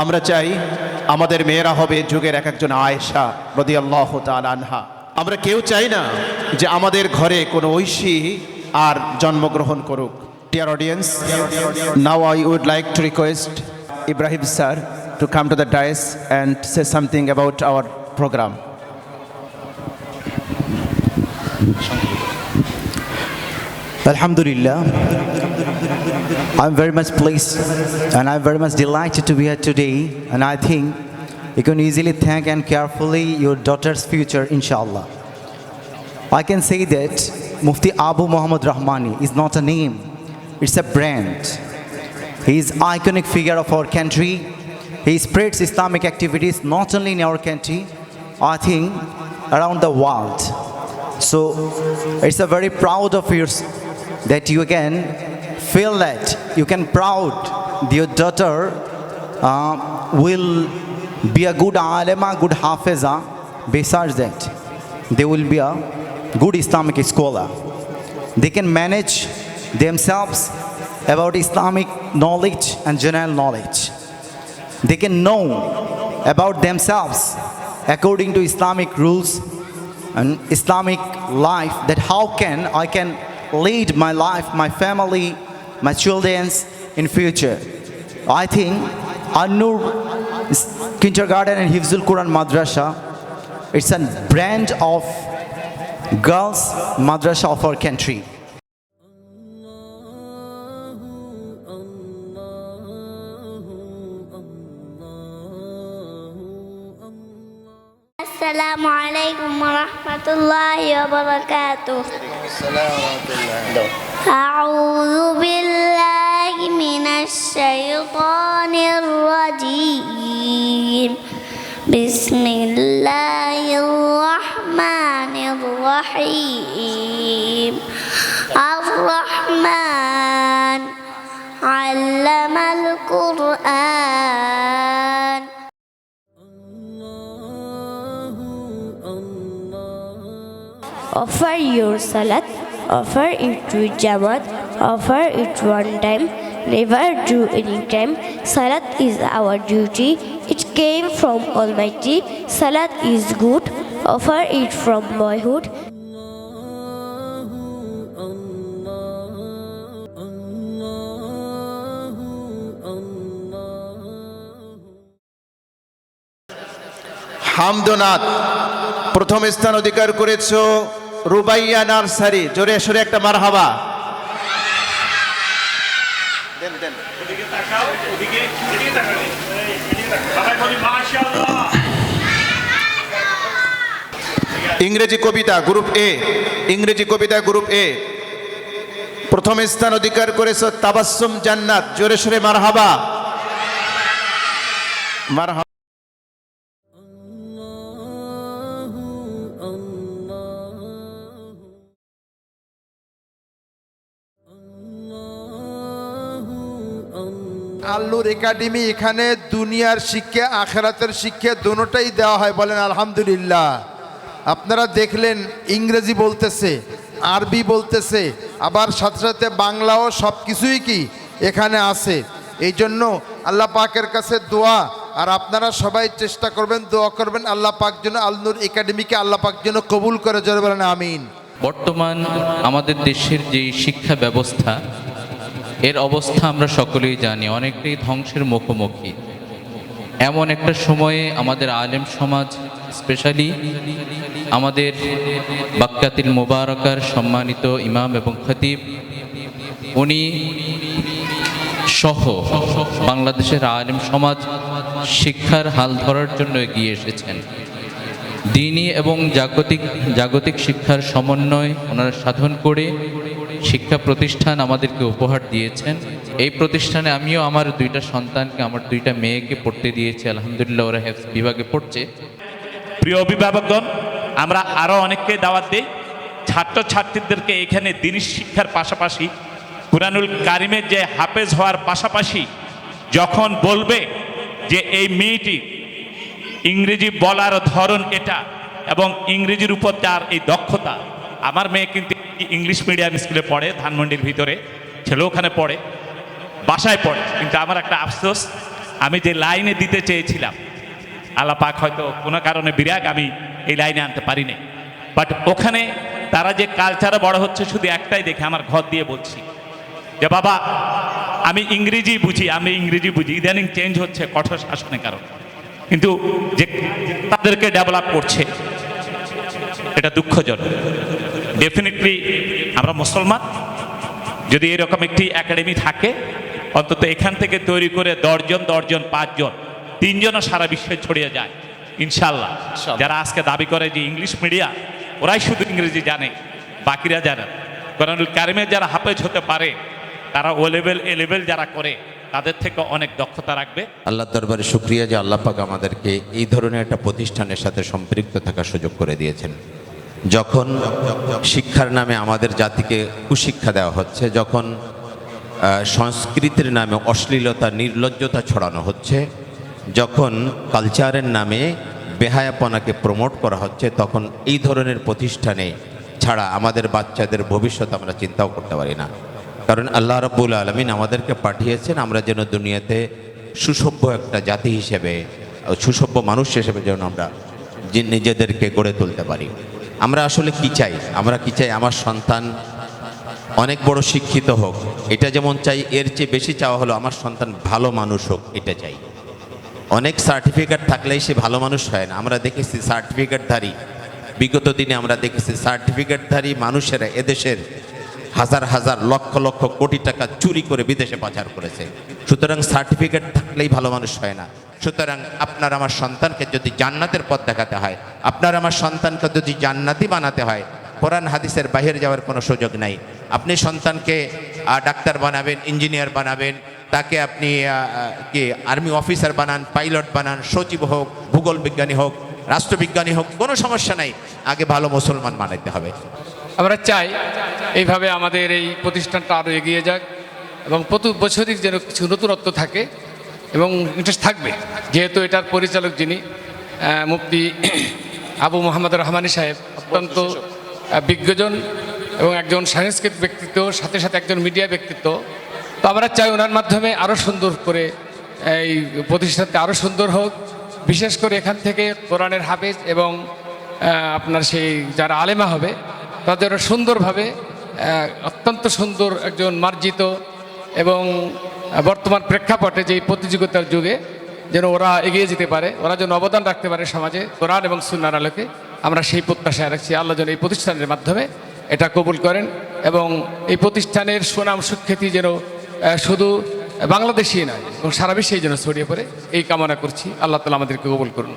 আমরা চাই আমাদের মেয়েরা হবে যুগের এক একজন আয়েশা রাদিয়াল্লাহু তাআলা আনহা। আমরা কেউ চাই না যে আমাদের ঘরে কোনো ঐশী আর জন্মগ্রহণ করুক। Dear audience, now I would like to request Ibrahim sir to come to the dais and say something about our program. Alhamdulillah, I'm very much pleased and I'm very much delighted to be here today, and I think you can easily thank and carefully your daughter's future, inshallah. I can say that Mufti Abu Muhammad Rahmani is not a name, it's a brand. He is iconic figure of our country. He spreads Islamic activities not only in our country, I think around the world. So it's a very proud of yours that you can feel that you can proud your daughter will be a good alema, good hafiza. Besides that, they will be a good Islamic scholar. They can manage themselves about Islamic knowledge and general knowledge. They can know about themselves according to Islamic rules and Islamic life, that how can I can lead my life, my family, my children in future. I think An-Nur Kindergarten and Hifzul Quran Madrasa, it's a brand of girls madrasa of our country. Assalamu alaikum wa rahmatullahi wa barakatuh. A'udhu billahi minash shaytanir rajim. Bismillahirrahmanirrahim. Ar-Rahman 'allamal Qur'an. Offer your salat, offer it with jamaat, offer it one time, never do any time. Salat is our duty, it came from Almighty. Salat is good, offer it from boyhood. হামদনাথ প্রথম স্থান অধিকার করেছো Rubaiya nursery. জোরে সরে একটা মারহাবা। ইংরেজি কবিতা group এ, ইংরেজি কবিতা গ্রুপ এ প্রথম স্থান অধিকার করেছো তাবাসসুম জান্নাত। জোরে সরে মারহাবা, মারহাবা। আল-নূর একাডেমি, এখানে দুনিয়ার শিক্ষা আখিরাতের শিক্ষা দুটোটাই দেওয়া হয়। বলেন আলহামদুলিল্লাহ। আপনারা দেখলেন ইংরেজি বলতেছে, আরবি বলতেছে, আবার সাথে সাথে বাংলাও, সব কিছুই কি এখানে আছে। এই জন্য আল্লাহ পাকের কাছে দোয়া, আর আপনারা সবাই চেষ্টা করবেন, দোয়া করবেন আল্লাহ পাক যেন আল-নূর একাডেমিকে আল্লাহ পাক যেন কবুল করে। জোরে বলেন আমিন। বর্তমান আমাদের দেশের যে শিক্ষা ব্যবস্থা, এর অবস্থা আমরা সকলেই জানি, অনেকটাই ধ্বংসের মুখোমুখি। এমন একটা সময়ে আমাদের আলেম সমাজ, স্পেশালি আমাদের বাক্কাতিল মুবারাকার সম্মানিত ইমাম এবং খতিব, উনি সহ বাংলাদেশের আলেম সমাজ শিক্ষার হাল ধরার জন্য এগিয়ে এসেছেন। দ্বীনি এবং জাগতিক শিক্ষার সমন্বয় ওনারা সাধন করে শিক্ষা প্রতিষ্ঠান আমাদেরকে উপহার দিয়েছেন। এই প্রতিষ্ঠানে আমিও আমার দুইটা সন্তানকে, আমার দুইটা মেয়েকে পড়তে দিয়েছি। আলহামদুলিল্লাহ, ওরা হেফজ বিভাগে পড়ছে। প্রিয় অভিভাবকগণ, আমরা আরও অনেককে দাওয়াত দিই, ছাত্রছাত্রীদেরকে এখানে দ্বীনি শিক্ষার পাশাপাশি কুরআনুল কারিমের যে হাফেজ হওয়ার পাশাপাশি যখন বলবে যে এই মেয়েটি ইংরেজি বলার ধরন এটা এবং ইংরেজির উপর তার এই দক্ষতা। আমার মেয়ে কিন্তু ইংলিশ মিডিয়াম স্কুলে পড়ে, ধানমন্ডির ভিতরে, ছেলে ওখানে পড়ে, বাসায় পড়ে। কিন্তু আমার একটা আফসোস, আমি যে লাইনে দিতে চেয়েছিলাম, আল্লাহ পাক হয়তো কোনো কারণে বিরাগ আমি এই লাইনে আনতে পারি নাই। বাট ওখানে তারা যে কালচারে বড় হচ্ছে শুধু একটাই দেখে আমার ঘর দিয়ে বলছি যে বাবা আমি ইংরেজি বুঝি, ইদানিং চেঞ্জ হচ্ছে কঠোর শাসনের কারণে, কিন্তু যে তাদেরকে ডেভেলপ করছে এটা দুঃখজনক। ডেফিনেটলি আমরা মুসলমান, যদি এরকম একটি একাডেমি থাকে অন্তত এখান থেকে তৈরি করে 10 জন 5 জন 3 জনও সারা বিশ্বে ছড়িয়ে যায় ইনশাল্লাহ। যারা আজকে দাবি করে যে ইংলিশ মিডিয়া, ওরাই শুধু ইংরেজি জানে, বাকিরা জানে। কোরআনুল কারিমে যারা হাফেজ হতে পারে তারা ও লেভেল এ লেভেল যারা করে তাদের থেকে অনেক দক্ষতা রাখবে। আল্লাহর দরবারে শুকরিয়া যে আল্লাহ পাক আমাদেরকে এই ধরনের একটা প্রতিষ্ঠানের সাথে সম্পৃক্ত থাকার সুযোগ করে দিয়েছেন। যখন শিক্ষার নামে আমাদের জাতিকে কুশিক্ষা দেওয়া হচ্ছে, যখন সংস্কৃতির নামে অশ্লীলতা নির্লজ্জতা ছড়ানো হচ্ছে, যখন কালচারের নামে বেহায়াপনাকে প্রমোট করা হচ্ছে, তখন এই ধরনের প্রতিষ্ঠানে ছাড়া আমাদের বাচ্চাদের ভবিষ্যৎ আমরা চিন্তাও করতে পারি না। কারণ আল্লাহ রাব্বুল আলামিন আমাদেরকে পাঠিয়েছেন আমরা যেন দুনিয়াতে সুসভ্য একটা জাতি হিসেবে, সুসভ্য মানুষ হিসেবে যেন আমরা নিজেদেরকে গড়ে তুলতে পারি। আমরা আসলে কি চাই? আমরা কি চাই? আমার সন্তান অনেক বড় শিক্ষিত হোক, এটা যেমন চাই, এর চেয়ে বেশি চাওয়া হলো আমার সন্তান ভালো মানুষ হোক, এটা চাই। অনেক সার্টিফিকেট থাকলেই সে ভালো মানুষ হয় না। আমরা দেখেছি সার্টিফিকেটধারী, বিগত দিনে আমরা দেখেছি সার্টিফিকেটধারী মানুষেরা এদেশের হাজার হাজার লক্ষ লক্ষ কোটি টাকা চুরি করে বিদেশে পাচার করেছে। সুতরাং সার্টিফিকেট থাকলেই ভালো মানুষ হয় না। সুতরাং আপনার আমার সন্তানকে যদি জান্নাতের পথ দেখাতে হয়, আপনার আমার সন্তানকে যদি জান্নাতি বানাতে হয়, কোরআন হাদিসের বাইরে যাওয়ার কোনো সুযোগ নাই। আপনি সন্তানকে ডাক্তার বানাবেন, ইঞ্জিনিয়ার বানাবেন, তাকে আপনি কি আর্মি অফিসার বানান, পাইলট বানান, সচিব হোক, ভূগোল বিজ্ঞানী হোক, রাষ্ট্রবিজ্ঞানী হোক, কোনো সমস্যা নাই, আগে ভালো মুসলমান বানাইতে হবে। আমরা চাই এইভাবে আমাদের এই প্রতিষ্ঠানটা আরও এগিয়ে যাক এবং প্রতি বছরই যেন কিছু নতুনত্ব থাকে এবং ইন্টারেস্ট থাকবে। যেহেতু এটার পরিচালক যিনি মুফতি আবু মোহাম্মদ রহমানী সাহেব অত্যন্ত বিজ্ঞজন এবং একজন সাংস্কৃতিক ব্যক্তিত্ব, সাথে সাথে একজন মিডিয়া ব্যক্তিত্ব। তো আমরা চাই ওনার মাধ্যমে আরও সুন্দর করে এই প্রতিষ্ঠানটা আরও সুন্দর হোক। বিশেষ করে এখান থেকে কোরআনের হাফেজ এবং আপনার সেই যারা আলেমা হবে তাদের সুন্দরভাবে অত্যন্ত সুন্দর একজন মার্জিত এবং বর্তমান প্রেক্ষাপটে যে প্রতিযোগিতার যুগে যেন ওরা এগিয়ে যেতে পারে, ওরা যেন অবদান রাখতে পারে সমাজে কোরআন এবং সুন্নাহর আলোকে, আমরা সেই প্রত্যাশায় রাখছি। আল্লাহ যেন এই প্রতিষ্ঠানের মাধ্যমে এটা কবুল করেন এবং এই প্রতিষ্ঠানের সুনাম সুখ্যাতি যেন শুধু বাংলাদেশেই নয় এবং সারা বিশ্বেই যেন ছড়িয়ে পড়ে, এই কামনা করছি। আল্লাহ তাআলা আমাদেরকে কবুল করুন।